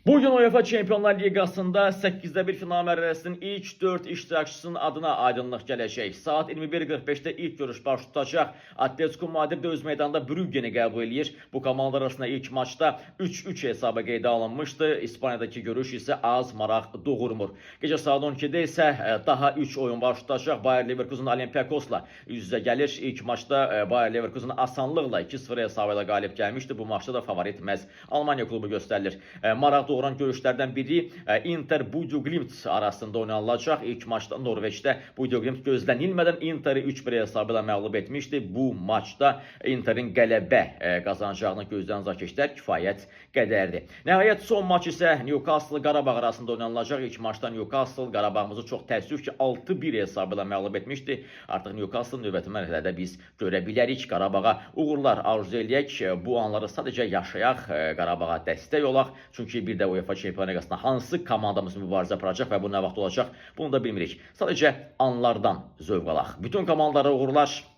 Bugün UEFA Çempionlar Liqasında 8-də 1 final mərhələsinin ilk 4 iştirakçısının adına aydınlıq gələcək. Saat 21:45-də ilk görüş baş tutacaq. Atletico Madrid də öz meydanında Brüggeni qəbul edir. Bu komandalar arasında ilk maçda 3-3 hesaba qeydə alınmışdı. İspaniyadakı görüş isə az maraq doğurmur. Gecə saat 12-də isə daha 3 oyun baş tutacaq. Bayer Leverkusen Olympiakosla üz-üzə gəlir. İlk maçda Bayer Leverkusen asanlıqla 2-0 hesabıyla qalib gəlmişdi. Bu maçda da favorit məhz Almaniya klubu göstərilir. Maraq doğuran görüşlərdən biri Inter Bodo/Glimt arasında oynanılacaq. İlk maçda Norveçdə Bodo/Glimt gözlənilmədən Interi 3-1 hesabıyla məğlub etmişdi. Bu maçda Interin qələbə qazanacağını gözdən keçlər kifayət qədərdir. Nəhayət son maç isə Newcastle Qarabağ arasında oynanılacaq. İlk maçda Newcastle Qarabağımızı çox təəssüf ki 6-1 hesabıyla məğlub etmişdi. Artıq Newcastle növbəti mərhələdə biz görə bilərik. Qarabağa uğurlar arzu eləyək. Bu anları sadəcə yaşayaq, Qarabağa dəstək olaq. Çünki bir də UEFA Çempionlar Liqasında hansı komandamız mübarizə aparacaq və bu nə vaxt olacaq, bunu da bilmirik. Sadəcə anlardan zövq alaq. Bütün komandalara uğurlar.